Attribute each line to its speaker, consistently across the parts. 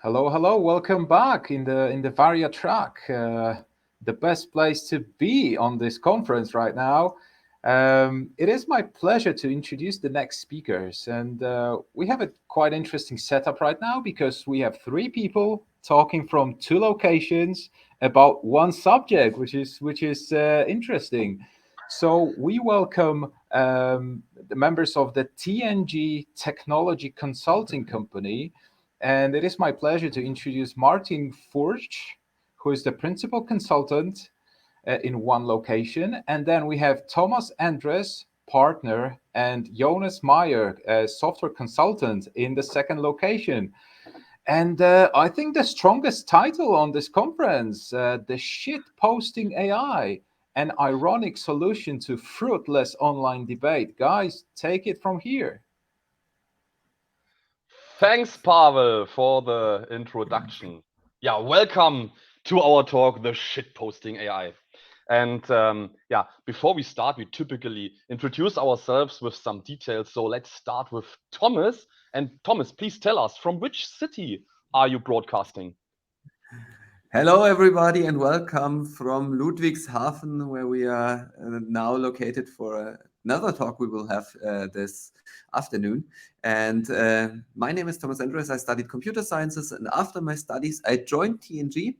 Speaker 1: Hello, hello. Welcome back in the Varia track. The best place to be on this conference right now. It is my pleasure to introduce the next speakers, and we have a quite interesting setup right now because we have three people talking from two locations about one subject, which is interesting. So we welcome the members of the TNG Technology Consulting Company, and it is my pleasure to introduce Martin Förtsch, who is the principal consultant in one location. And then we have Thomas Endres, partner, and Jonas Meyer, software consultant in the second location. And I think the strongest title on this conference, the shit posting AI, an ironic solution to fruitless online debate. Guys, take it from here.
Speaker 2: Thanks, Pavel, for the introduction. Yeah, welcome to our talk, The Shitposting AI. And before we start, we typically introduce ourselves with some details. So let's start with Thomas. And Thomas, please tell us, from which city are you broadcasting?
Speaker 3: Hello, everybody, and welcome from Ludwigshafen, where we are now located for another talk we will have this afternoon. And my name is Thomas Endres. I studied computer sciences, and after my studies, I joined TNG.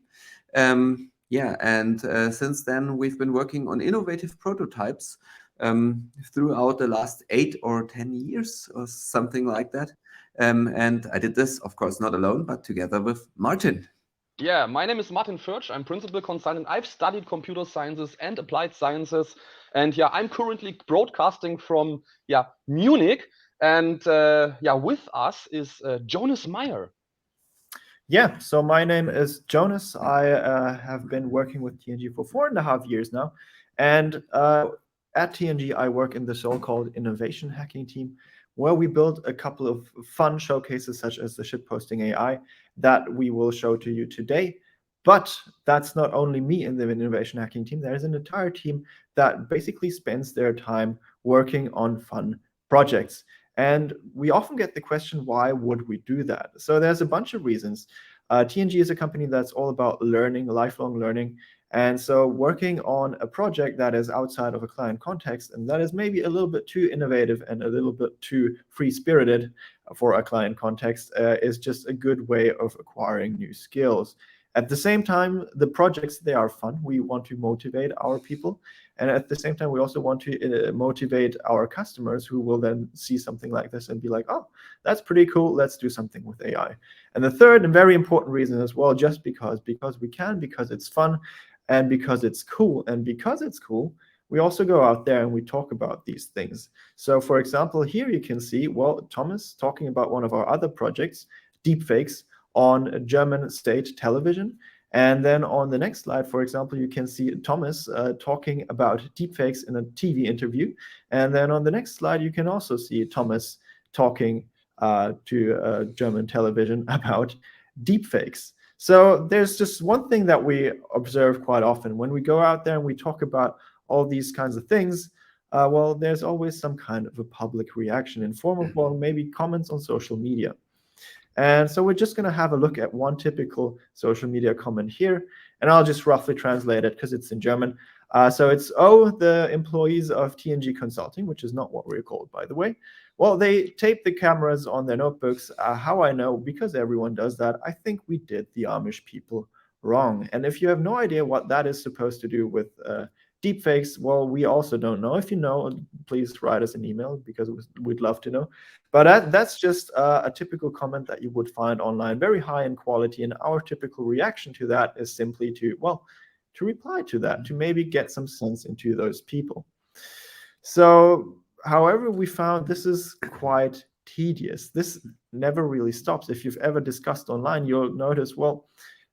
Speaker 3: Since then, we've been working on innovative prototypes throughout the last 8 or 10 years or something like that. And I did this, of course, not alone, but together with Martin.
Speaker 2: Yeah, my name is Martin Förtsch. I'm principal consultant. I've studied computer sciences and applied sciences. And I'm currently broadcasting from Munich. And with us is Jonas Meyer.
Speaker 4: Yeah, so my name is Jonas. I have been working with TNG for 4.5 years now. And at TNG, I work in the so-called innovation hacking team, where we build a couple of fun showcases, such as the shitposting AI that we will show to you today. But that's not only me in the innovation hacking team. There is an entire team that basically spends their time working on fun projects. And we often get the question, why would we do that? So there's a bunch of reasons. TNG is a company that's all about learning, lifelong learning. And so working on a project that is outside of a client context and that is maybe a little bit too innovative and a little bit too free-spirited for a client context is just a good way of acquiring new skills. At the same time, the projects, they are fun. We want to motivate our people. And at the same time, we also want to motivate our customers who will then see something like this and be like, oh, that's pretty cool. Let's do something with AI. And the third and very important reason as well, just because we can, because it's fun, and because it's cool. And because it's cool, we also go out there and we talk about these things. So for example, here you can see, Thomas talking about one of our other projects, deepfakes, on German state television. And then on the next slide, for example, you can see Thomas talking about deepfakes in a TV interview. And then on the next slide, you can also see Thomas talking to German television about deepfakes. So there's just one thing that we observe quite often. When we go out there and we talk about all these kinds of things, there's always some kind of a public reaction in form of, maybe comments on social media. And so we're just going to have a look at one typical social media comment here, and I'll just roughly translate it because it's in German. So it's, oh, the employees of TNG Consulting, which is not what we're called, by the way. Well, they tape the cameras on their notebooks. How I know? Because everyone does that. I think we did the Amish people wrong. And if you have no idea what that is supposed to do with deepfakes, well, we also don't know. If you know, please write us an email because we'd love to know. But that's just a typical comment that you would find online, very high in quality. And our typical reaction to that is simply to reply to that, to maybe get some sense into those people. So, however, we found this is quite tedious. This never really stops. If you've ever discussed online, you'll notice,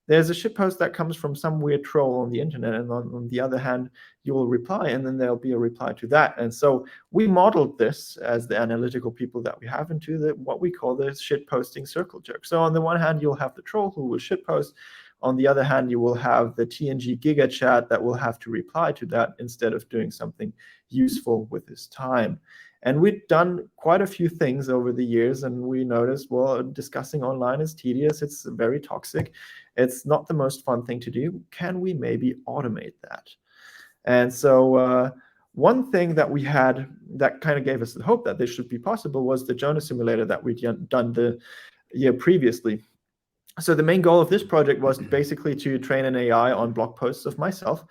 Speaker 4: there's a shitpost that comes from some weird troll on the internet, and on the other hand, you will reply, and then there'll be a reply to that. And so we modeled this as the analytical people that we have into what we call the shitposting circle jerk. So on the one hand, you'll have the troll who will shitpost. On the other hand, you will have the TNG Giga Chat that will have to reply to that instead of doing something useful with his time. And we'd done quite a few things over the years, and we noticed, well, discussing online is tedious, it's very toxic, it's not the most fun thing to do. Can we maybe automate that? And so one thing that we had that kind of gave us the hope that this should be possible was the Jonas simulator that we'd done the year previously. So the main goal of this project was basically to train an AI on blog posts of myself,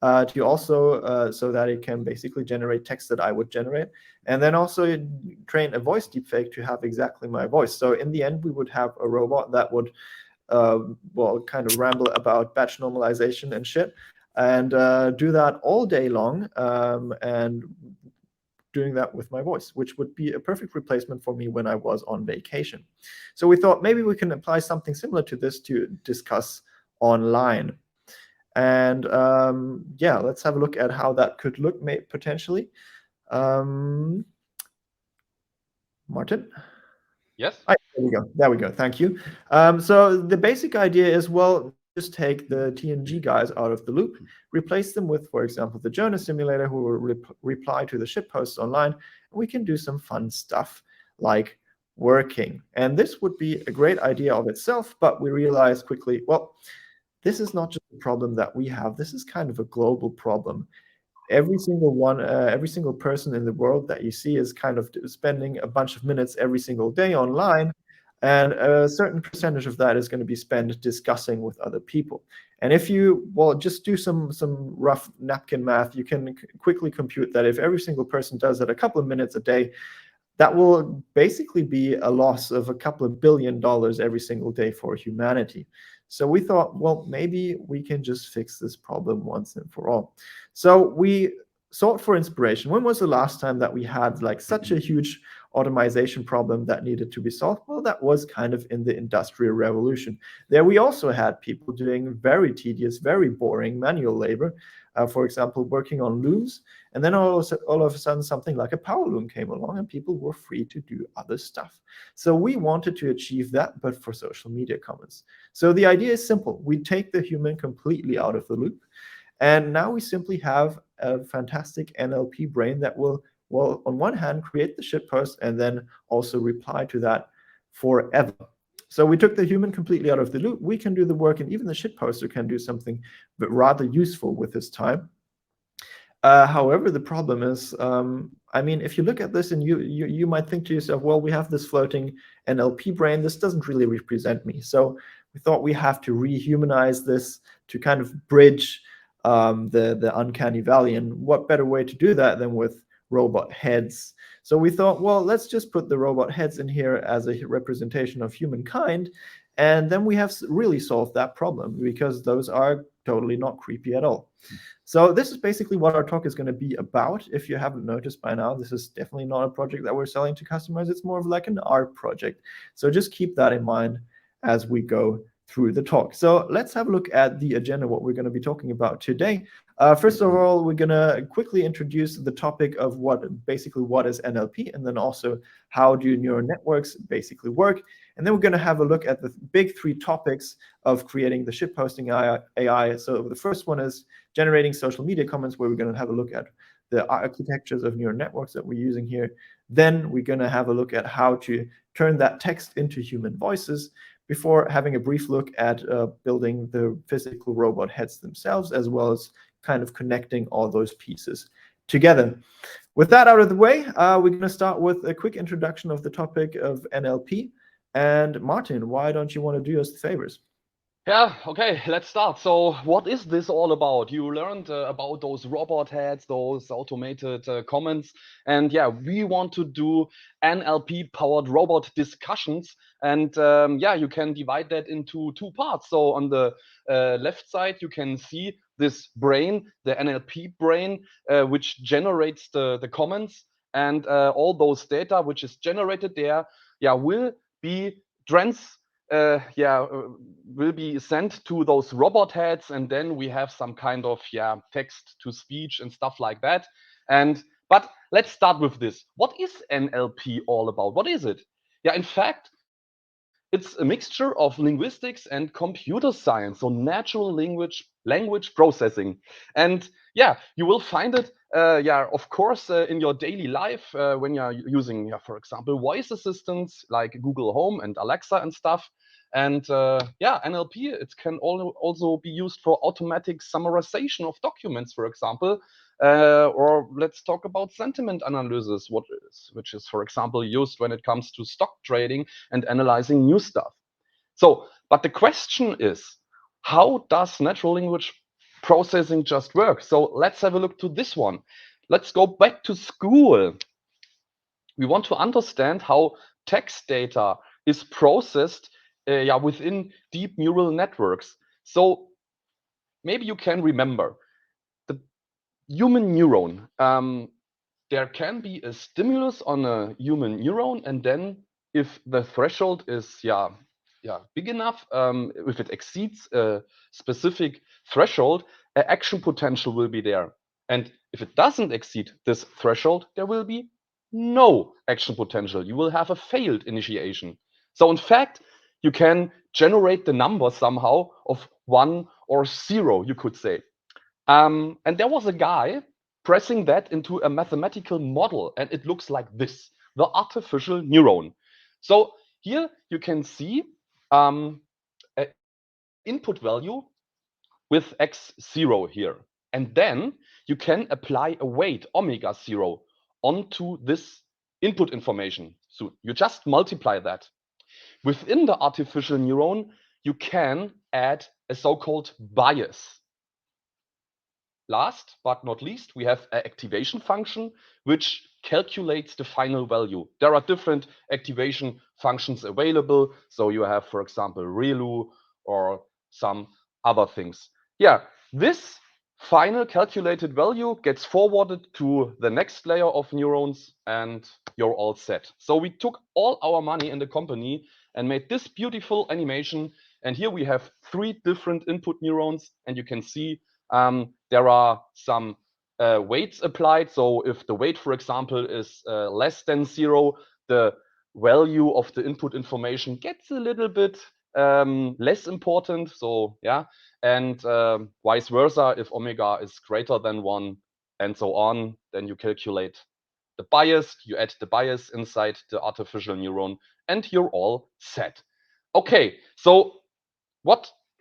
Speaker 4: to also so that it can basically generate text that I would generate, and then also train a voice deepfake to have exactly my voice. So in the end, we would have a robot that would well, kind of ramble about batch normalization and shit, and do that all day long, and doing that with my voice, which would be a perfect replacement for me when I was on vacation. So we thought maybe we can apply something similar to this to discuss online. And yeah, let's have a look at how that could look potentially. Martin?
Speaker 2: Yes.
Speaker 4: There we go. There we go. Thank you. So the basic idea is, well, just take the TNG guys out of the loop, replace them with, for example, the Jonas simulator, who will reply to the ship posts online. And we can do some fun stuff like working. And this would be a great idea of itself, but we realized quickly, well, this is not just a problem that we have. This is kind of a global problem. Every single person in the world that you see is kind of spending a bunch of minutes every single day online, and a certain percentage of that is going to be spent discussing with other people. And if you, well, just do some rough napkin math, you can quickly compute that if every single person does that a couple of minutes a day, that will basically be a loss of a couple of $1 billion every single day for humanity. So we thought, well, maybe we can just fix this problem once and for all. So we sought for inspiration. When was the last time that we had like such a huge automation problem that needed to be solved? Well, that was kind of in the Industrial Revolution. There we also had people doing very tedious, very boring manual labor, for example, working on looms. And then all of a sudden, something like a power loom came along and people were free to do other stuff. So we wanted to achieve that, but for social media comments. So the idea is simple. We take the human completely out of the loop. And now we simply have a fantastic NLP brain that will, well, on one hand, create the shit post and then also reply to that forever. So we took the human completely out of the loop. We can do the work, and even the shit poster can do something but rather useful with his time. However, the problem is, I mean, if you look at this and you might think to yourself, well, we have this floating NLP brain. This doesn't really represent me. So we thought we have to rehumanize this to kind of bridge the uncanny valley. And what better way to do that than with robot heads? So we thought, well, let's just put the robot heads in here as a representation of humankind. And then we have really solved that problem, because those are totally not creepy at all. So this is basically what our talk is going to be about. If you haven't noticed by now, this is definitely not a project that we're selling to customers. It's more of like an art project. So just keep that in mind as we go through the talk. So let's have a look at the agenda, what we're going to be talking about today. First of all, we're going to quickly introduce the topic of what is NLP, and then also how do neural networks basically work. And then we're going to have a look at the big three topics of creating the shitposting AI. So the first one is generating social media comments, where we're going to have a look at the architectures of neural networks that we're using here. Then we're going to have a look at how to turn that text into human voices, before having a brief look at building the physical robot heads themselves, as well as kind of connecting all those pieces together. With that out of the way, we're going to start with a quick introduction of the topic of NLP. And Martin, why don't you want to do us the favors?
Speaker 2: Yeah, okay, let's start. So what is this all about? You learned about those robot heads, those automated comments. And yeah, we want to do NLP-powered robot discussions. And yeah, you can divide that into two parts. So on the left side, you can see this brain, the NLP brain, which generates the comments. And all those data which is generated there, yeah, will be will be sent to those robot heads, and then we have some kind of text to speech and stuff like that. But let's start with this. What is NLP all about? What is it? Yeah, in fact, it's a mixture of linguistics and computer science, so natural language processing. And yeah, you will find it of course, in your daily life, when you're using, for example, voice assistants like Google Home and Alexa and stuff. And NLP, it can also be used for automatic summarization of documents, for example. Or let's talk about sentiment analysis, which is, for example, used when it comes to stock trading and analyzing new stuff. So, but the question is, how does natural language processing just work? So let's have a look to this one. Let's go back to school. We want to understand how text data is processed within deep neural networks. So maybe you can remember the human neuron. There can be a stimulus on a human neuron, and then if the threshold is big enough, if it exceeds a specific threshold, an action potential will be there. And if it doesn't exceed this threshold, there will be no action potential. You will have a failed initiation. So in fact, you can generate the number somehow of 1 or 0, you could say. And there was a guy pressing that into a mathematical model, and it looks like this, the artificial neuron. So here you can see an input value with x0 here. And then you can apply a weight, omega 0, onto this input information. So you just multiply that. Within the artificial neuron, you can add a so-called bias. Last but not least, we have an activation function, which calculates the final value. There are different activation functions available. So you have, for example, ReLU or some other things. Yeah, this final calculated value gets forwarded to the next layer of neurons, and you're all set. So we took all our money in the company and made this beautiful animation. And here we have 3 different input neurons, and you can see there are some weights applied. So if the weight, for example, is less than 0, the value of the input information gets a little bit less important. So yeah, and vice versa, if omega is greater than 1 and so on, then you calculate the bias, you add the bias inside the artificial neuron, and you're all set. Okay, so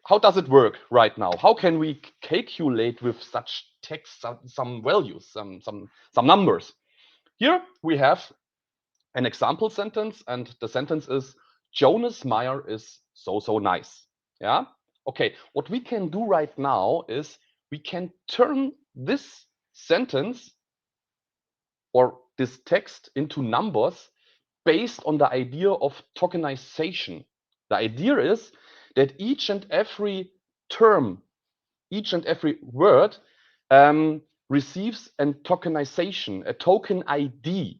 Speaker 2: how does it work right now? How can we calculate with such text some values, some numbers? Here we have an example sentence, and the sentence is, Jonas Meyer is so nice. Yeah. Okay. What we can do right now is we can turn this sentence or this text into numbers based on the idea of tokenization. The idea is that each and every term, each and every word receives a tokenization, a token ID.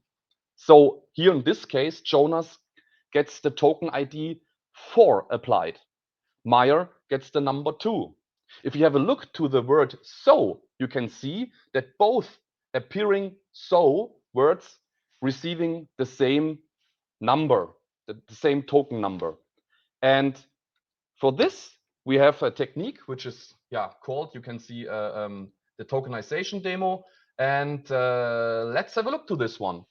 Speaker 2: So here in this case, Jonas gets the token ID 4 applied. Meyer gets the number 2. If you have a look to the word so, you can see that both appearing so words receiving the same number, the same token number. And for this, we have a technique which is called, you can see the tokenization demo. And let's have a look to this one.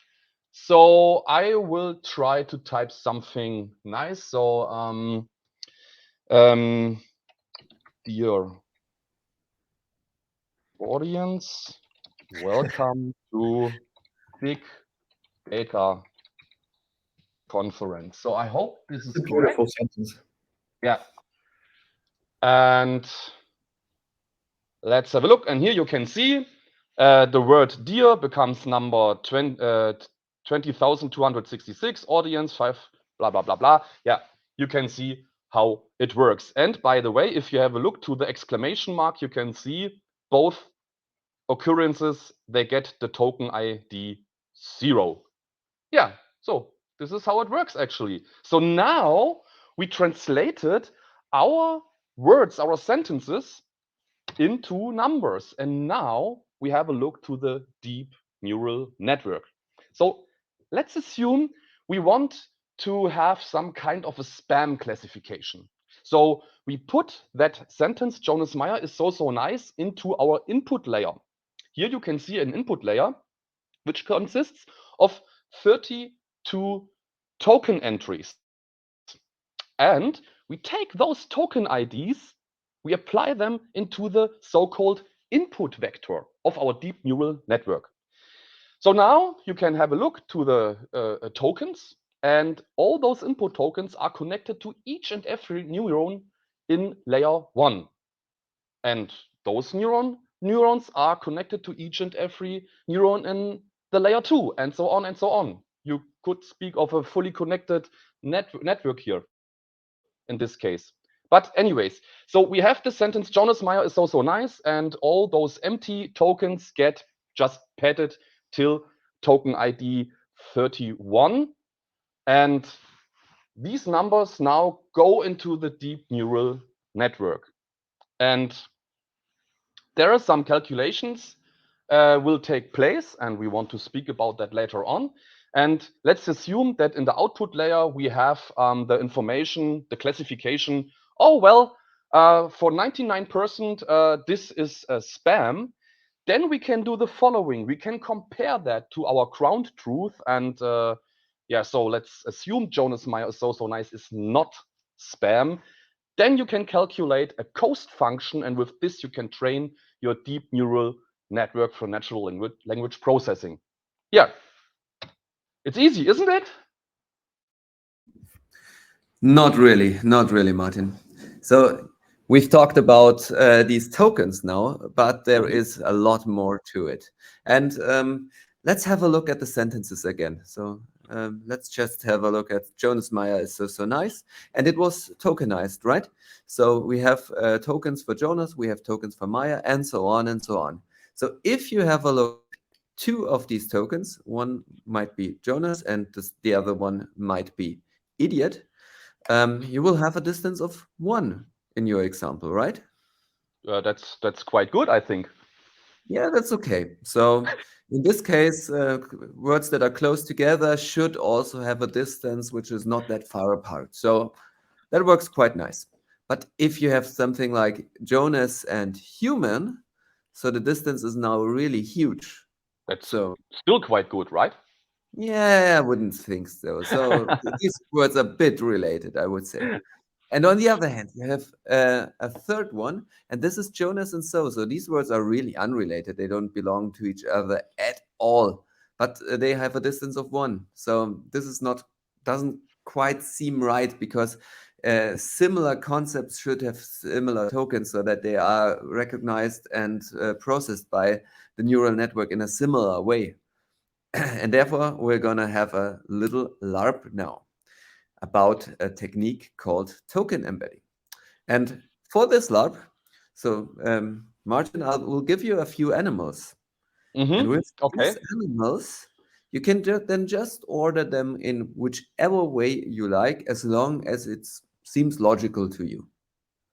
Speaker 2: So I will try to type something nice. So dear audience, welcome to Big Data Conference. So I hope this is
Speaker 4: It's a
Speaker 2: correct.
Speaker 4: beautiful sentence.
Speaker 2: Yeah. And let's have a look. And here you can see the word dear becomes number 20,266, audience 5, blah, blah, blah, blah. Yeah, you can see how it works. And by the way, if you have a look to the exclamation mark, you can see both occurrences, they get the token ID 0. Yeah, so this is how it works actually. So now we translated our words, our sentences into numbers. And now we have a look to the deep neural network. So let's assume we want to have some kind of a spam classification. So we put that sentence, Jonas Meyer is so nice, into our input layer. here you can see an input layer, which consists of 32 token entries. And we take those token IDs, we apply them into the so-called input vector of our deep neural network. So now you can have a look to the tokens, and all those input tokens are connected to each and every neuron in layer 1. And those neurons are connected to each and every neuron in the layer 2, and so on and so on. You could speak of a fully connected network here in this case. But anyways, so we have the sentence, Jonas Meyer is so nice, and all those empty tokens get just padded till token ID 31. And these numbers now go into the deep neural network. And there are some calculations will take place, and we want to speak about that later on. And let's assume that in the output layer, we have the information, the classification. Oh, well, for 99%, this is spam. Then we can do the following. We can compare that to our ground truth. And yeah, so let's assume Jonas Meyer is so nice is not spam. Then you can calculate a cost function, and with this you can train your deep neural network for natural language processing. Yeah, it's easy, isn't it?
Speaker 3: Not really, Martin. So we've talked about these tokens now, but there is a lot more to it. And let's have a look at the sentences again. So let's just have a look at Jonas Meyer is so nice. And it was tokenized, right? So we have tokens for Jonas, we have tokens for Meyer, and so on and so on. So if you have a look, two of these tokens, one might be Jonas and the other one might be idiot. You will have a distance of 1 in your example, right?
Speaker 2: That's quite good, I think.
Speaker 3: Yeah, that's okay. So in this case, words that are close together should also have a distance which is not that far apart. So that works quite nice. But if you have something like Jonas and human, so the distance is now really huge.
Speaker 2: That's
Speaker 3: so
Speaker 2: still quite good, right?
Speaker 3: Yeah, I wouldn't think so. So these words are a bit related, I would say. And on the other hand, you have a third one, and this is Jonas and so. So these words are really unrelated. They don't belong to each other at all, but they have a distance of 1. So this is doesn't quite seem right, because similar concepts should have similar tokens so that they are recognized and processed by the neural network in a similar way. And therefore, we're going to have a little LARP now about a technique called token embedding. And for this LARP, so Martin, will give you a few animals. And with these animals, you can then just order them in whichever way you like, as long as it seems logical to you.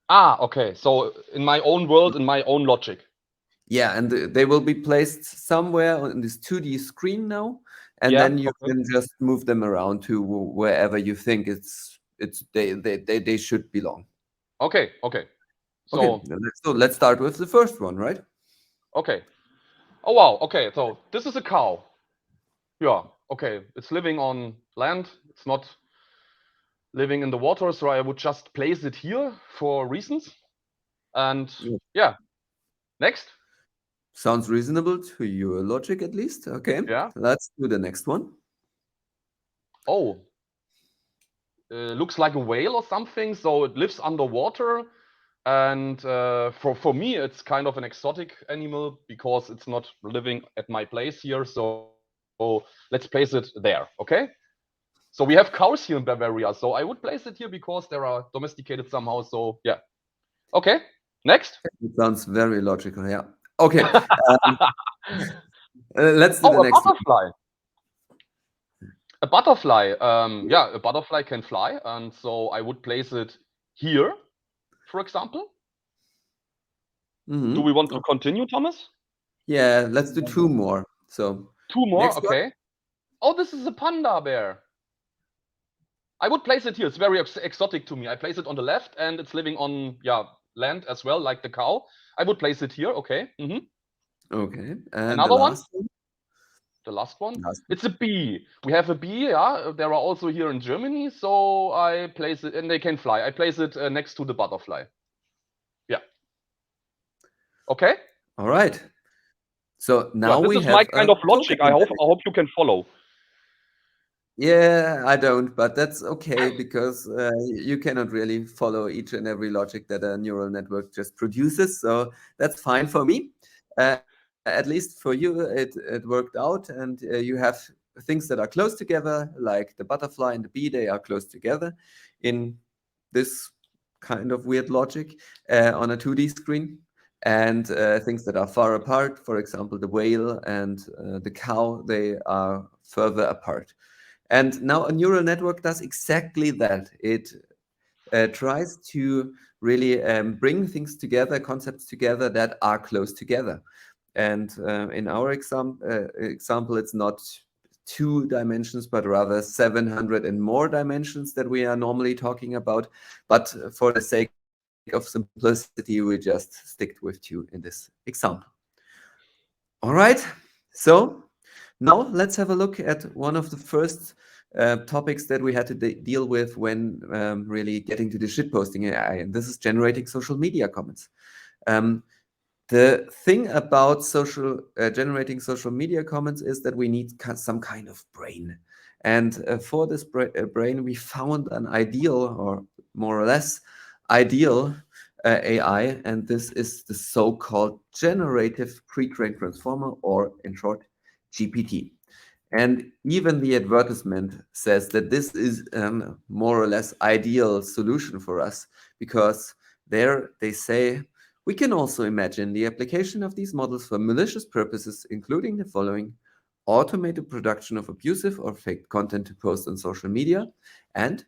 Speaker 2: Ah, okay. So in my own world, in my own logic.
Speaker 3: Yeah, and they will be placed somewhere on this 2D screen now, and then you can just move them around to wherever you think they should belong.
Speaker 2: Okay.
Speaker 3: So let's start with the first one, right?
Speaker 2: Okay. Oh wow. Okay, so this is a cow. Yeah. Okay, it's living on land. It's not living in the water, so I would just place it here for reasons. And yeah. Next.
Speaker 3: Sounds reasonable to your logic, at least. Okay.
Speaker 2: Yeah.
Speaker 3: Let's do the next one.
Speaker 2: Oh. Looks like a whale or something. So it lives underwater. And for me, it's kind of an exotic animal because it's not living at my place here. So let's place it there. Okay. So we have cows here in Bavaria. So I would place it here because they are domesticated somehow. So yeah. Okay. Next.
Speaker 3: It sounds very logical. Yeah. Okay. Let's do the next
Speaker 2: butterfly. A butterfly. Yeah, a butterfly can fly. And so I would place it here, for example. Do we want to continue, Thomas?
Speaker 3: Yeah, let's do 2 more. So
Speaker 2: 2 more, okay. Oh, this is a panda bear. I would place it here. It's very exotic to me. I place it on the left, and it's living on land as well, like the cow. I would place it here. Okay.
Speaker 3: Okay. And
Speaker 2: Another
Speaker 3: the
Speaker 2: one?
Speaker 3: last one?
Speaker 2: The last one?
Speaker 3: Last one.
Speaker 2: It's a bee. We have a bee, yeah. There are also here in Germany, so I place it, and they can fly. I place it next to the butterfly. Yeah. Okay.
Speaker 3: All right. So now
Speaker 2: this
Speaker 3: we
Speaker 2: is
Speaker 3: have
Speaker 2: my kind
Speaker 3: a
Speaker 2: of logic. I
Speaker 3: token.
Speaker 2: hope you can follow.
Speaker 3: Yeah, I don't, but that's okay because you cannot really follow each and every logic that a neural network just produces. So that's fine for me. At least for you, it worked out, and you have things that are close together, like the butterfly and the bee. They are close together in this kind of weird logic on a 2D screen. And things that are far apart, for example, the whale and the cow, they are further apart. And now a neural network does exactly that. It tries to really bring things together, concepts together that are close together. And in our example, it's not 2 dimensions, but rather 700 and more dimensions that we are normally talking about. But for the sake of simplicity, we just stick with 2 in this example. All right. So now let's have a look at one of the first topics that we had to deal with when really getting to the shitposting AI, and this is generating social media comments. The thing about generating social media comments is that we need some kind of brain. And for this brain, we found an ideal, or more or less ideal, AI, and this is the so-called generative pre-trained transformer, or in short, GPT. And even the advertisement says that this is a more or less ideal solution for us, because there they say, we can also imagine the application of these models for malicious purposes, including the following: automated production of abusive or fake content to post on social media, and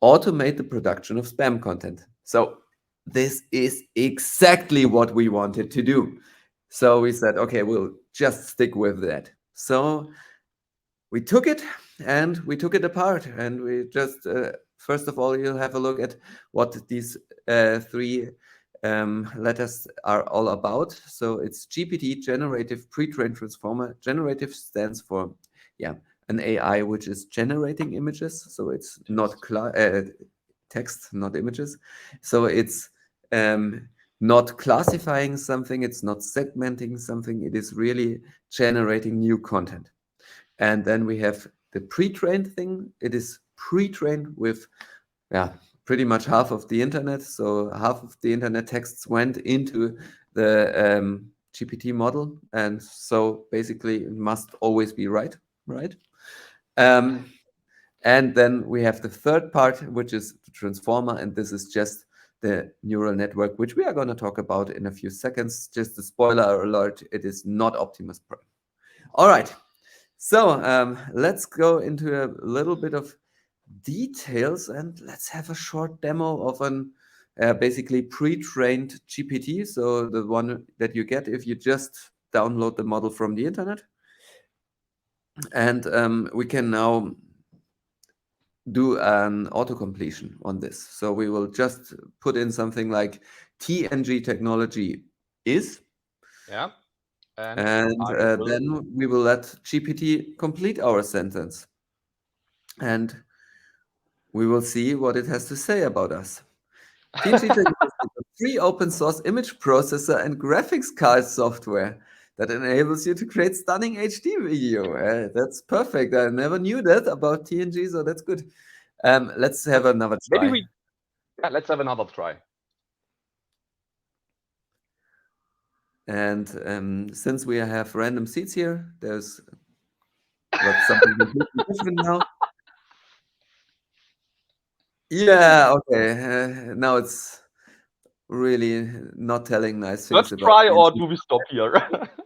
Speaker 3: automate the production of spam content. So this is exactly what we wanted to do. So we said, okay, we'll just stick with that. So we took it and we took it apart, and we just first of all, you'll have a look at what these 3 letters are all about. So it's GPT, generative pre-trained transformer. Generative stands for an AI which is generating images, so it's not text, not images. So it's not classifying something, it's not segmenting something, it is really generating new content. And then we have the pre-trained thing. It is pre-trained with pretty much half of the internet. So half of the internet texts went into the GPT model, and so basically it must always be right. And then we have the third part, which is the transformer, and this is just the neural network, which we are going to talk about in a few seconds. Just a spoiler alert, it is not Optimus Prime. All right. So let's go into a little bit of details, and let's have a short demo of an basically pre-trained GPT. So the one that you get if you just download the model from the internet. And we can now do an auto-completion on this. So we will just put in something like TNG technology is.
Speaker 2: Yeah. And
Speaker 3: then we will let GPT complete our sentence. And we will see what it has to say about us. TNG is a free open source image processor and graphics card software that enables you to create stunning HD video. That's perfect. I never knew that about TNG, so that's good. Let's have another try.
Speaker 2: Let's have another try.
Speaker 3: And since we have random seats here, there's something completely different now. Yeah, okay. Now it's really not telling nice things
Speaker 2: Let's
Speaker 3: about
Speaker 2: try, or
Speaker 3: TNG.
Speaker 2: do we stop here?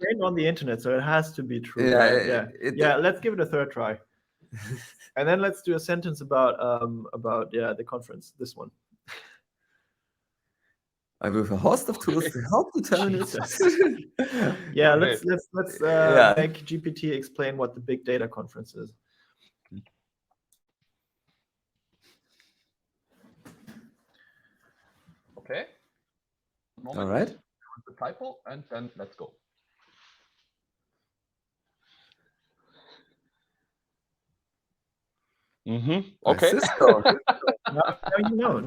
Speaker 4: Trained on the internet, so it has to be true.
Speaker 3: Yeah,
Speaker 4: right? Let's give it a third try, and then let's do a sentence about the conference. This one.
Speaker 3: I have a host of tools to help determine it.
Speaker 4: Yeah,
Speaker 2: Okay.
Speaker 4: let's
Speaker 3: Yeah.
Speaker 4: make GPT explain what the big data conference is.
Speaker 2: Okay.
Speaker 3: All right.
Speaker 2: The typo, and then let's go. Okay.
Speaker 4: Now you know.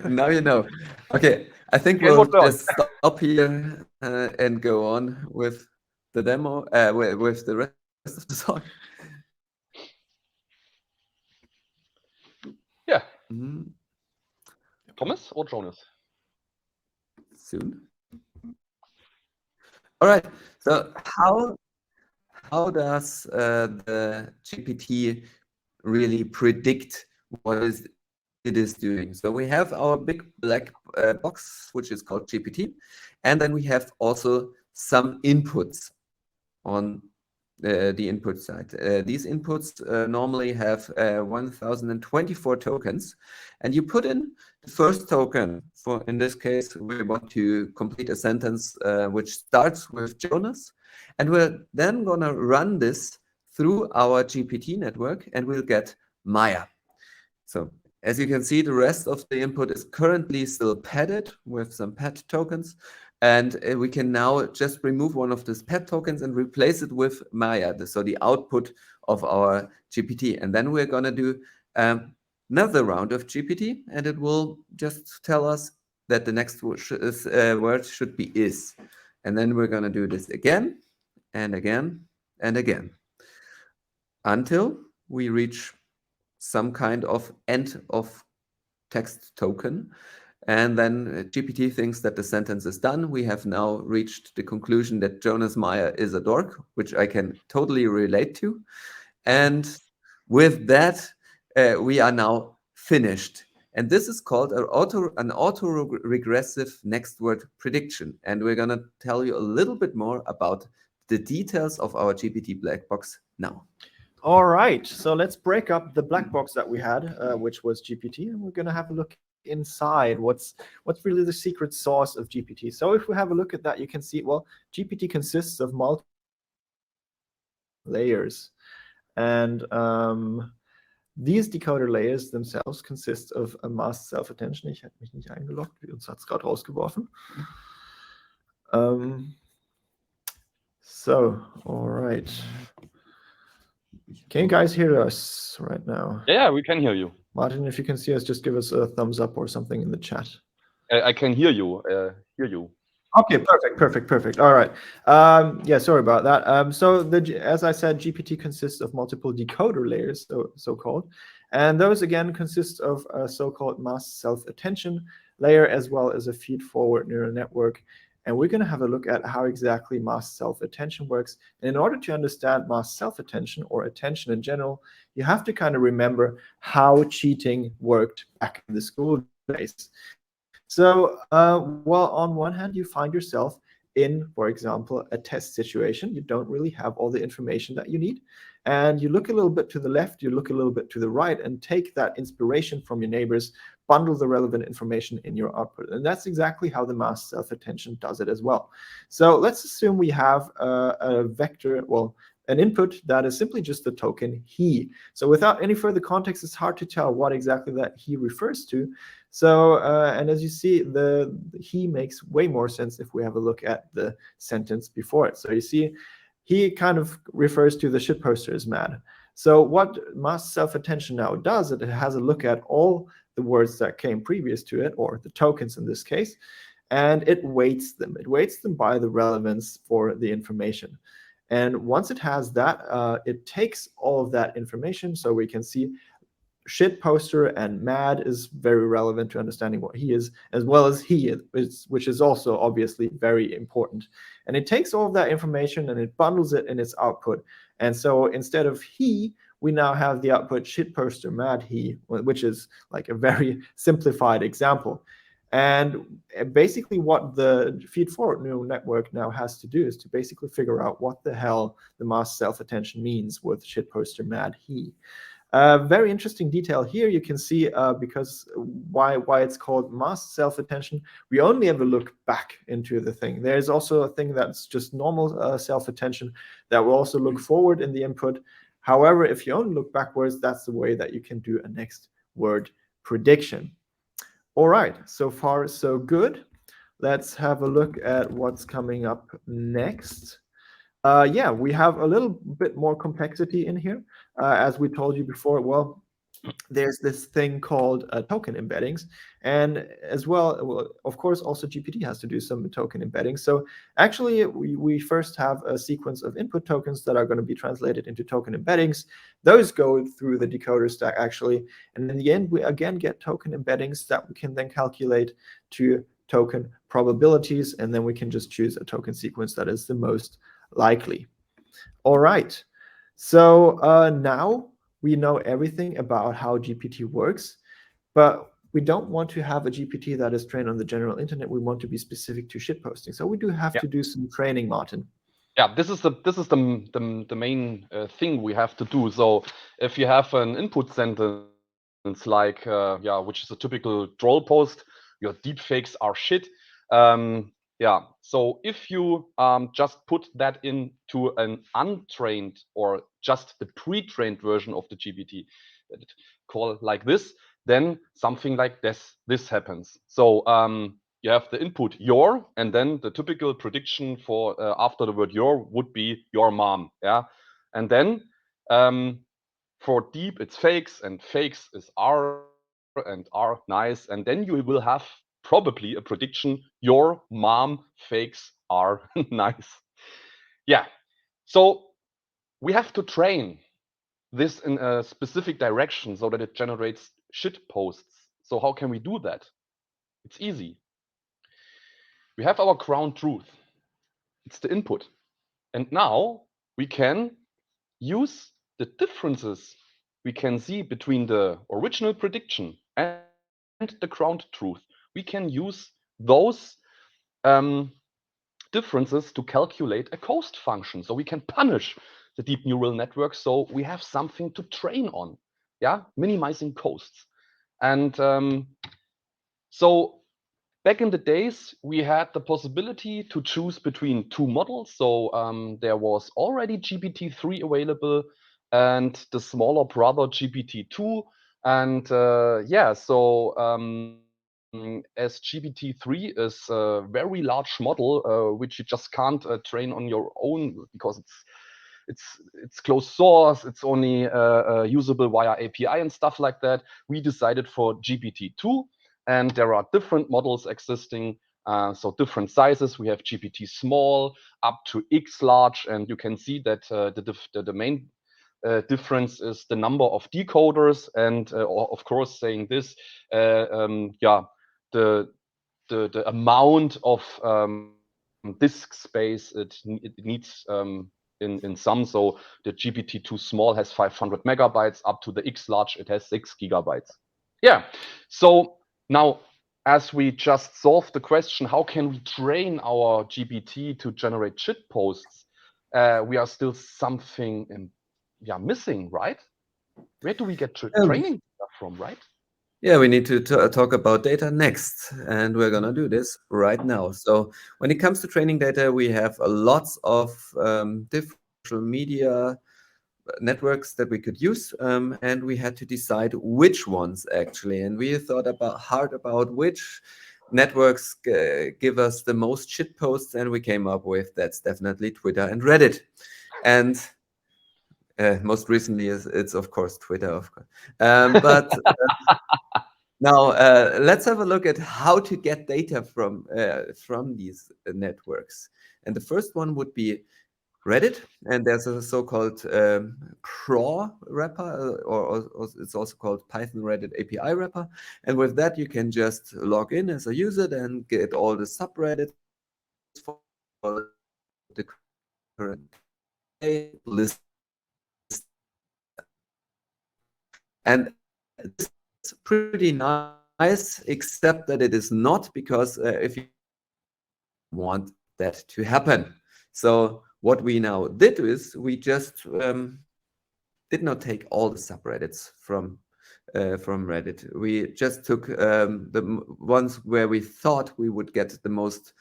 Speaker 3: Now you know. Okay, I think
Speaker 2: Again,
Speaker 3: we'll
Speaker 2: what learned.
Speaker 3: just stop here and go on with the demo, with the rest of the talk.
Speaker 2: Yeah.
Speaker 3: Mhm.
Speaker 2: Thomas or Jonas?
Speaker 3: Soon. All right. So how does the GPT really predict what it is doing? So we have our big black box, which is called GPT, and then we have also some inputs on the input side. These inputs normally have 1024 tokens, and you put in the first token. For in this case, we want to complete a sentence which starts with Jonas, and we're then gonna run this through our GPT network, and we'll get Maya. So as you can see, the rest of the input is currently still padded with some pad tokens. And we can now just remove one of these pad tokens and replace it with Maya, so the output of our GPT. And then we're going to do another round of GPT, and it will just tell us that the next word should be is. And then we're going to do this again and again and again until we reach some kind of end of text token. And then GPT thinks that the sentence is done. We have now reached the conclusion that Jonas Meyer is a dork, which I can totally relate to. And with that, we are now finished. And this is called an auto-regressive next word prediction. And we're going to tell you a little bit more about the details of our GPT black box now.
Speaker 4: All right, so let's break up the black box that we had, which was GPT, and we're going to have a look inside what's really the secret sauce of GPT. So if we have a look at that, you can see, well, GPT consists of multiple layers, and these decoder layers themselves consist of a masked self-attention. Ich habe mich nicht eingeloggt, uns hat es gerade rausgeworfen. So, all right. Can you guys hear us right now?
Speaker 2: Yeah, we can hear you.
Speaker 4: Martin, if you can see us, just give us a thumbs up or something in the chat.
Speaker 2: I can hear you.
Speaker 4: Okay, perfect. All right. Yeah, sorry about that. So as I said, GPT consists of multiple decoder layers, so-called, and those again consist of a so-called masked self-attention layer as well as a feed-forward neural network. And we're going to have a look at how exactly masked self-attention works. And in order to understand masked self-attention or attention in general, you have to kind of remember how cheating worked back in the school days. So, well, on one hand, you find yourself in, for example, a test situation. You don't really have all the information that you need. And you look a little bit to the left, you look a little bit to the right, and take that inspiration from your neighbors, bundle the relevant information in your output. And that's exactly how the masked self-attention does it as well. So let's assume we have a vector, well, an input that is simply just the token he. So without any further context, it's hard to tell what exactly that he refers to. So, and as you see, the he makes way more sense if we have a look at the sentence before it. So you see, he kind of refers to the shitposter as mad. So what masked self-attention now does, it has a look at all the words that came previous to it, or the tokens in this case, and it weights them. It weights them by the relevance for the information. And once it has that, it takes all of that information. So we can see shit poster and mad is very relevant to understanding what he is, as well as he is, which is also obviously very important. And it takes all of that information and it bundles it in its output. And so instead of he, we now have the output shit poster mad he, which is like a very simplified example. And basically what the feed-forward neural network now has to do is to basically figure out what the hell the masked self-attention means with shitposter mad he. Very interesting detail here. You can see because why it's called masked self-attention. We only ever look back into the thing. There's also a thing that's just normal self-attention that will also look forward in the input. However, if you only look backwards, that's the way that you can do a next word prediction. All right, so far so good. Let's have a look at what's coming up next. Yeah, we have a little bit more complexity in here. As we told you before, well, there's this thing called token embeddings, and as well, of course, also GPT has to do some token embedding. So actually, we first have a sequence of input tokens that are going to be translated into token embeddings. Those go through the decoder stack actually, and in the end, we again get token embeddings that we can then calculate to token probabilities, and then we can just choose a token sequence that is the most likely. All right. So now we know everything about how GPT works, but we don't want to have a GPT that is trained on the general internet. We want to be specific to shitposting. So we do have to do some training, Martin.
Speaker 2: Yeah, this is the main thing we have to do. So if you have an input sentence like which is a typical troll post, your deepfakes are shit. So if you just put that into an untrained or just the pre-trained version of the GPT, call like this, then something like this happens. So you have the input your, and then the typical prediction for after the word your would be your mom. Yeah, and then for deep it's fakes, and fakes is R, and R nice, and then you will have probably a prediction your mom fakes are nice. Yeah, so we have to train this in a specific direction so that it generates shit posts. So how can we do that? It's easy. We have our ground truth. It's the input. And now we can use the differences we can see between the original prediction and the ground truth. We can use those differences to calculate a cost function. So we can punish the deep neural network. So we have something to train on, minimizing costs. And so back in the days, we had the possibility to choose between two models. So there was already GPT-3 available and the smaller brother GPT-2. And as GPT-3 is a very large model, which you just can't train on your own because it's closed source, it's only usable via API and stuff like that. We decided for GPT-2, and there are different models existing. So different sizes. We have GPT small up to X large, and you can see that the main difference is the number of decoders, and of course, saying this, the amount of disk space it needs in sum. So the GPT-2 small has 500 megabytes, up to the X large it has 6 gigabytes. Yeah. So now, as we just solved the question, how can we train our GPT to generate shit posts? We are still something missing, right? Where do we get training from, right?
Speaker 3: Yeah, we need to talk about data next, and we're gonna do this right now. So when it comes to training data, we have lots of different social media networks that we could use, and we had to decide which ones actually. And we thought hard about which networks give us the most shit posts, and we came up with that's definitely Twitter and Reddit. And most recently, it's of course Twitter, of course. But now let's have a look at how to get data from these networks. And the first one would be Reddit, and there's a so-called craw wrapper, or it's also called Python Reddit API wrapper. And with that, you can just log in as a user and get all the subreddits for the current list. And this is pretty nice, except that it is not, because if you want that to happen. So what we now did is we just did not take all the subreddits from Reddit. We just took the ones where we thought we would get the most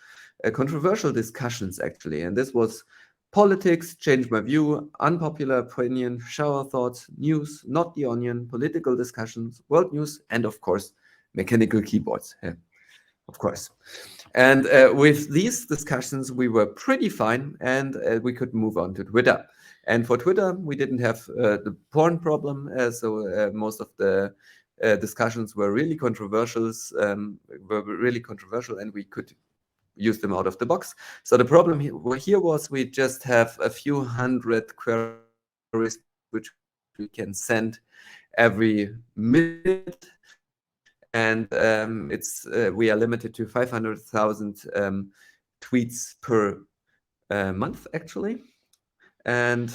Speaker 3: controversial discussions, actually. And this was politics, change my view, unpopular opinion, shower thoughts, news, not the onion, political discussions, world news, and of course, mechanical keyboards. Yeah, of course. And with these discussions, we were pretty fine, and we could move on to Twitter. And for Twitter, we didn't have the porn problem, so most of the discussions were really controversial, and we could use them out of the box. So the problem here was we just have a few hundred queries which we can send every minute, and we are limited to 500,000 tweets per month, actually. And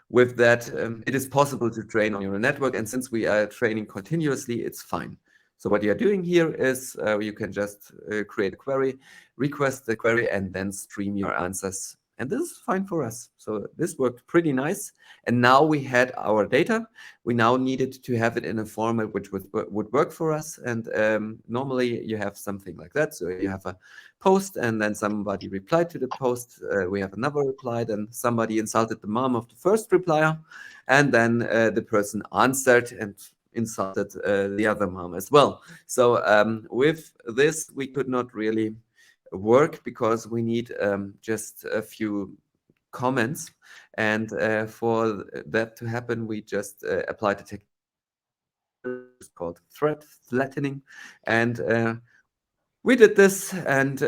Speaker 3: with that, it is possible to train on your network, and since we are training continuously, it's fine. So what you're doing here is you can just create a query, request the query, and then stream your answers. And this is fine for us. So this worked pretty nice. And now we had our data. We now needed to have it in a format which would work for us. And normally you have something like that. So you have a post, and then somebody replied to the post. We have another reply, then somebody insulted the mom of the first replier. And then the person answered and insulted the other mom as well. So with this, we could not really work because we need just a few comments, and for that to happen, we just applied a technique called thread flattening, and we did this, and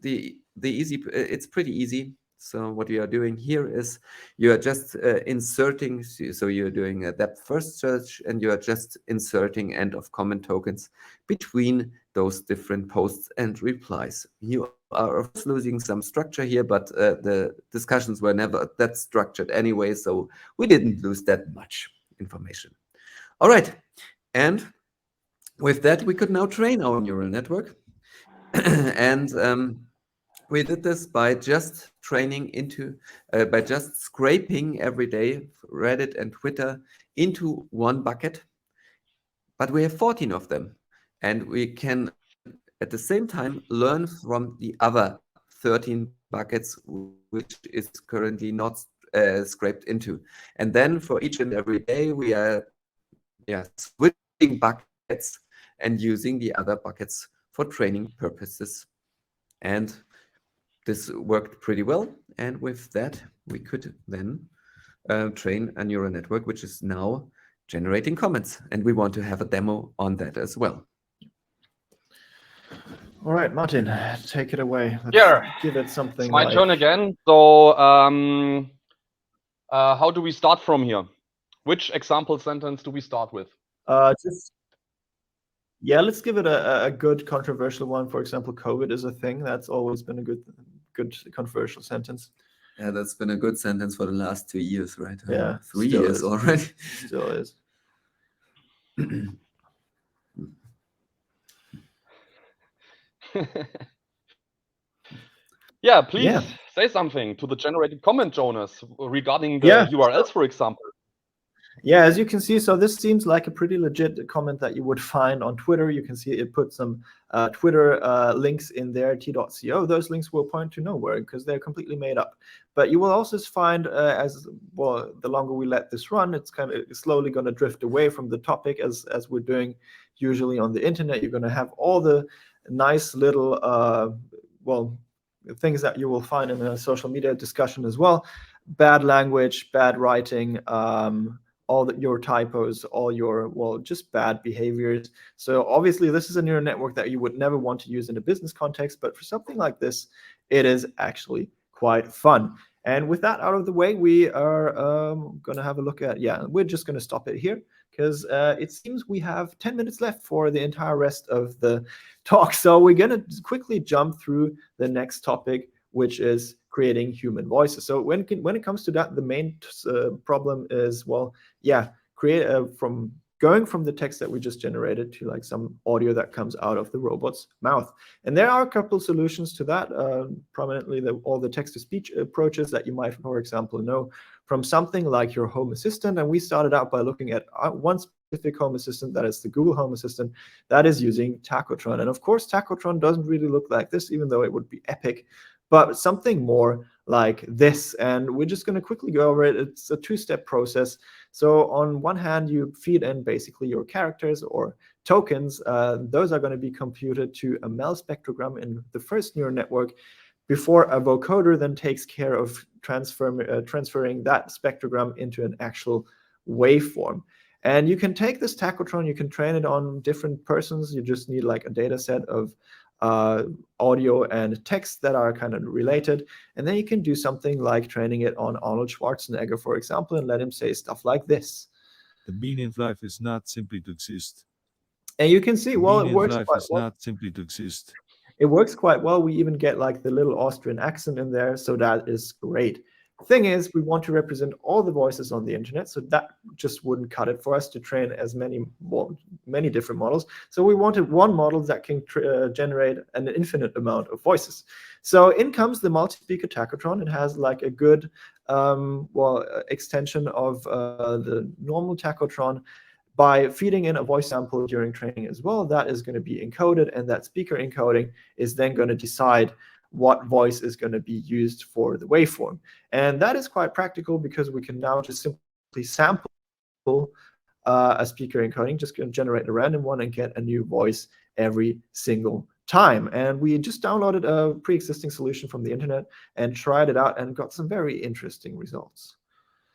Speaker 3: it's pretty easy. So what you are doing here is you are just inserting, so you're doing a depth first search, and you are just inserting end of comment tokens between those different posts and replies. You are of course losing some structure here, but the discussions were never that structured anyway, so we didn't lose that much information. All right, and with that, we could now train our neural network. And we did this by just training by just scraping every day Reddit and Twitter into one bucket. But we have 14 of them, and we can at the same time learn from the other 13 buckets, which is currently not scraped into. And then for each and every day, we are switching buckets and using the other buckets for training purposes. And this worked pretty well. And with that, we could then train a neural network, which is now generating comments. And we want to have a demo on that as well.
Speaker 4: All right, Martin, take it away. Let's give it something.
Speaker 2: It's my turn again. So how do we start from here? Which example sentence do we start with?
Speaker 4: Let's give it a good controversial one. For example, COVID is a thing. That's always been a good controversial sentence.
Speaker 3: Yeah, that's been a good sentence for the last 2 years, right?
Speaker 4: Yeah,
Speaker 3: 3 years already.
Speaker 4: Still is.
Speaker 2: Yeah, please say something to the generated comment, Jonas, regarding the URLs, for example.
Speaker 4: Yeah, as you can see, so this seems like a pretty legit comment that you would find on Twitter. You can see it put some Twitter links in there, t.co. Those links will point to nowhere because they're completely made up. But you will also find, as well, the longer we let this run, it's kind of slowly going to drift away from the topic, as we're doing usually on the internet. You're going to have all the nice little, things that you will find in a social media discussion as well. Bad language, bad writing, all your typos, all your, just bad behaviors. So obviously this is a neural network that you would never want to use in a business context, but for something like this, it is actually quite fun. And with that out of the way, we are going to have a look at, we're just going to stop it here because it seems we have 10 minutes left for the entire rest of the talk. So we're going to quickly jump through the next topic, which is creating human voices. So when it comes to that, the main problem is, going from the text that we just generated to like some audio that comes out of the robot's mouth. And there are a couple solutions to that, prominently all the text-to-speech approaches that you might, for example, know from something like your Home Assistant. And we started out by looking at one specific Home Assistant, that is the Google Home Assistant, that is using Tacotron. And of course, Tacotron doesn't really look like this, even though it would be epic, but something more like this. And we're just going to quickly go over it. It's a two-step process. So on one hand, you feed in basically your characters or tokens. Those are going to be computed to a MEL spectrogram in the first neural network before a vocoder then takes care of transferring that spectrogram into an actual waveform. And you can take this tachotron, you can train it on different persons. You just need like a data set of audio and text that are kind of related. And then you can do something like training it on Arnold Schwarzenegger, for example, and let him say stuff like this.
Speaker 5: The meaning of life is not simply to exist.
Speaker 4: And you can see, well, it works
Speaker 5: life
Speaker 4: quite
Speaker 5: is
Speaker 4: well.
Speaker 5: not simply to exist.
Speaker 4: It works quite well. We even get like the little Austrian accent in there, so that is great. Thing is, we want to represent all the voices on the internet, so that just wouldn't cut it for us to train as many different models. So we wanted one model that can generate an infinite amount of voices. So in comes the multi-speaker tachotron. It has like a good extension of the normal tachotron. By feeding in a voice sample during training as well, that is going to be encoded, and that speaker encoding is then going to decide what voice is going to be used for the waveform. And that is quite practical because we can now just simply sample a speaker encoding, just going to generate a random one and get a new voice every single time. And we just downloaded a pre-existing solution from the internet and tried it out and got some very interesting results.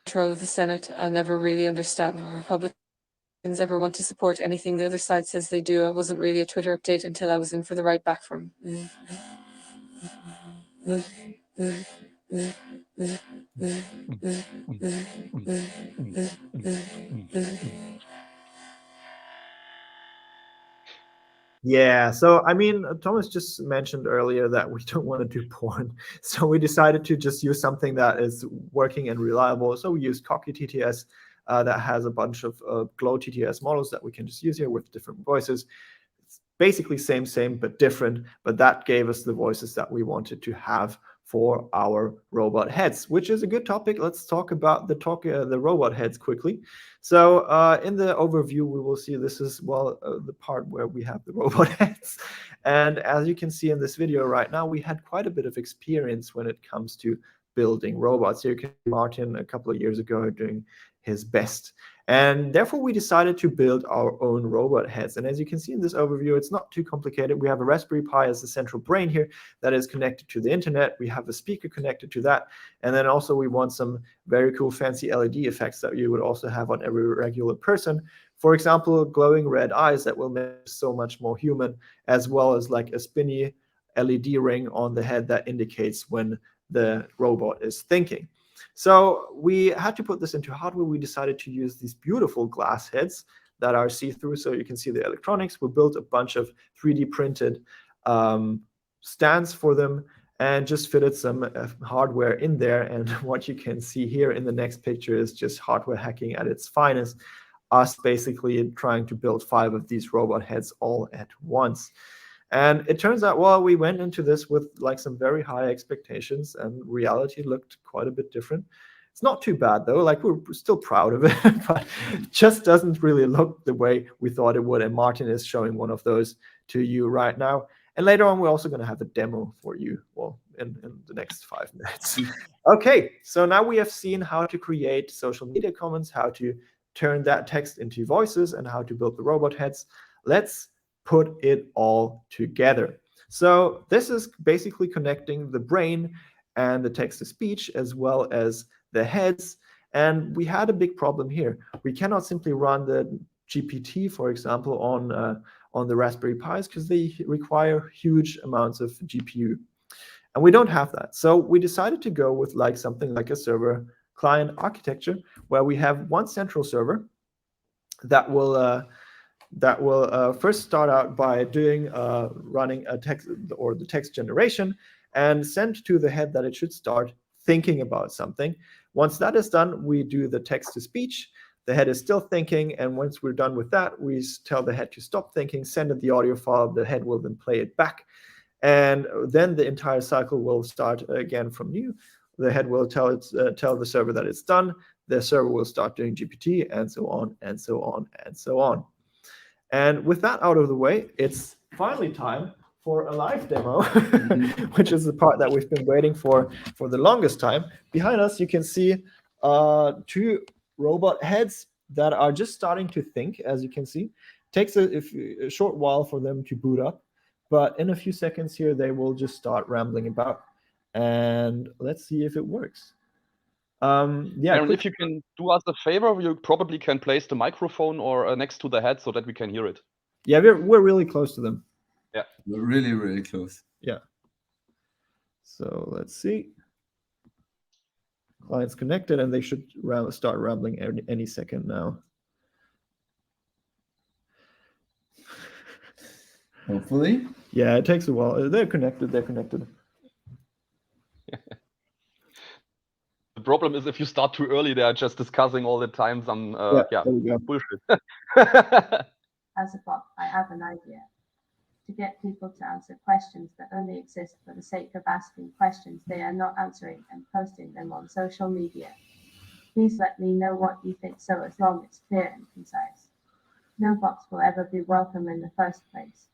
Speaker 6: Control of the Senate. I never really understand the Republicans ever want to support anything the other side says they do. I wasn't really a Twitter update until I was in for the right back from.
Speaker 4: Yeah, so I mean, Thomas just mentioned earlier that we don't want to do porn. So we decided to just use something that is working and reliable. So we used Cocky TTS that has a bunch of Glow TTS models that we can just use here with different voices. It's basically same, but different. But that gave us the voices that we wanted to have for our robot heads, which is a good topic. Let's talk about the robot heads quickly. So in the overview, we will see this is, the part where we have the robot heads. And as you can see in this video right now, we had quite a bit of experience when it comes to building robots. Here you can see Martin a couple of years ago doing his best. And therefore, we decided to build our own robot heads. And as you can see in this overview, it's not too complicated. We have a Raspberry Pi as the central brain here that is connected to the internet. We have a speaker connected to that. And then also we want some very cool fancy LED effects that you would also have on every regular person. For example, glowing red eyes that will make it so much more human, as well as like a spinny LED ring on the head that indicates when the robot is thinking. So we had to put this into hardware. We decided to use these beautiful glass heads that are see-through, so you can see the electronics. We built a bunch of 3D printed stands for them and just fitted some hardware in there. And what you can see here in the next picture is just hardware hacking at its finest, us basically trying to build 5 of these robot heads all at once. And it turns out, well, we went into this with like some very high expectations, and reality looked quite a bit different. It's not too bad though, like we're still proud of it, but it just doesn't really look the way we thought it would. And Martin is showing one of those to you right now. And later on, we're also going to have a demo for you, well, in the next 5 minutes. Okay, so now we have seen how to create social media comments, how to turn that text into voices, and how to build the robot heads. Let's put it all together. So this is basically connecting the brain and the text-to-speech as well as the heads. And we had a big problem here. We cannot simply run the GPT, for example, on the Raspberry Pis because they require huge amounts of GPU. And we don't have that. So we decided to go with like something like a server client architecture where we have one central server that will first start out by doing running a text or the text generation and send to the head that it should start thinking about something. Once that is done, we do the text to speech. The head is still thinking, and once we're done with that, we tell the head to stop thinking, send it the audio file. The head will then play it back, and then the entire cycle will start again from new. The head will tell the server that it's done. The server will start doing GPT, and so on and so on and so on. And with that out of the way, it's finally time for a live demo, which is the part that we've been waiting for the longest time. Behind us, you can see 2 robot heads that are just starting to think, as you can see. Takes a short while for them to boot up, but in a few seconds here, they will just start rambling about. And let's see if it works. Yeah,
Speaker 2: Aaron, if you can do us a favor, you probably can place the microphone or next to the head so that we can hear it.
Speaker 4: yeah, we're really close to them.
Speaker 2: Yeah,
Speaker 3: We're really, really close.
Speaker 4: Yeah. So let's see. Client's connected, and they should start rambling any second now.
Speaker 3: Hopefully.
Speaker 4: Yeah, it takes a while. They're connected. They're connected.
Speaker 2: the problem is if you start too early, they are just discussing all the time some
Speaker 4: There we go.
Speaker 2: bullshit.
Speaker 7: As a bot, I have an idea. To get people to answer questions that only exist for the sake of asking questions they are not answering and posting them on social media. Please let me know what you think so as long as it's clear and concise. No bots will ever be welcome in the first place.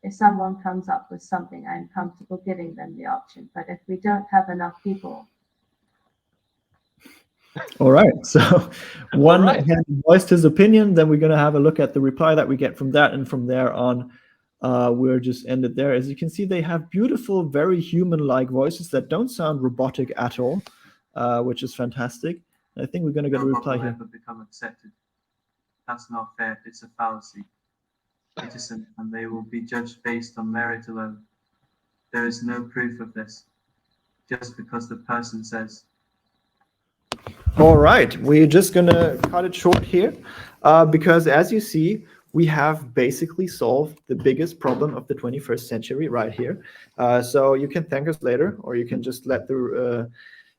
Speaker 7: If someone comes up with something, I'm comfortable giving them the option, but if we don't have enough people.
Speaker 4: All right. So one hand voiced his opinion. Then we're going to have a look at the reply that we get from that. And from there on, we're just ended there. As you can see, they have beautiful, very human-like voices that don't sound robotic at all, which is fantastic. I think we're going to get a reply here.
Speaker 8: Never become accepted. That's not fair. It's a fallacy. It isn't, and they will be judged based on merit alone. There is no proof of this, just because the person says.
Speaker 4: All right, we're just gonna cut it short here, because as you see, we have basically solved the biggest problem of the 21st century right here. So you can thank us later, or you can just let the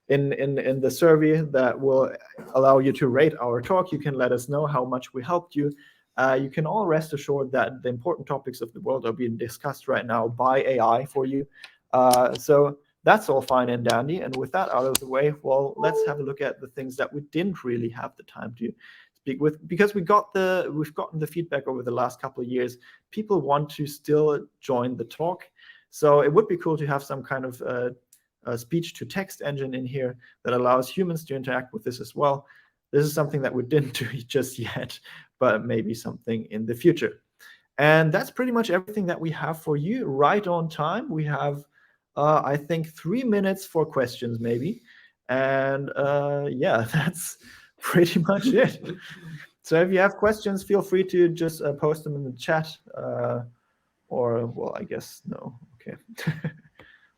Speaker 4: in the survey that will allow you to rate our talk, you can let us know how much we helped you. You can all rest assured that the important topics of the world are being discussed right now by AI for you. So that's all fine and dandy. And with that out of the way, well, let's have a look at the things that we didn't really have the time to speak with, because we've gotten the feedback over the last couple of years. People want to still join the talk. So it would be cool to have some kind of a speech-to-text engine in here that allows humans to interact with this as well. This is something that we didn't do just yet, but maybe something in the future. And that's pretty much everything that we have for you right on time. We have, I think, 3 minutes for questions maybe. And yeah, that's pretty much it. So if you have questions, feel free to just post them in the chat. Or, well, I guess no. Okay.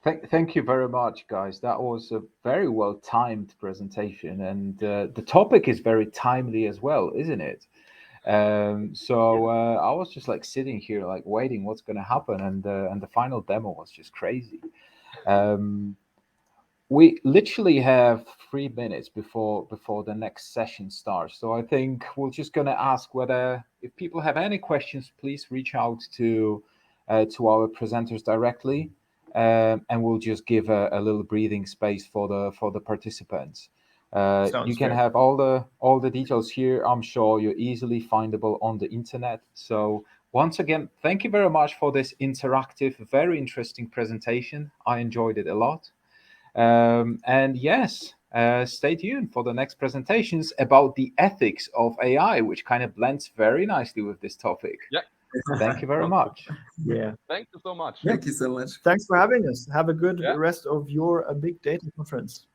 Speaker 1: Thank you very much, guys. That was a very well-timed presentation, and the topic is very timely as well, isn't it? So I was just like sitting here, like waiting what's going to happen, and the final demo was just crazy. We literally have 3 minutes before the next session starts, so I think we're just going to ask whether if people have any questions, please reach out to our presenters directly. And we'll just give a little breathing space for the participants. You can have all the details here. I'm sure you're easily findable on the internet. So once again, thank you very much for this interactive, very interesting presentation. I enjoyed it a lot. And yes, stay tuned for the next presentations about the ethics of AI, which kind of blends very nicely with this topic.
Speaker 2: Yeah.
Speaker 1: Thank you very much.
Speaker 4: Yeah.
Speaker 2: Thank you so much.
Speaker 3: Thank you so much.
Speaker 4: Thanks for having us. Have a good rest of your big data conference.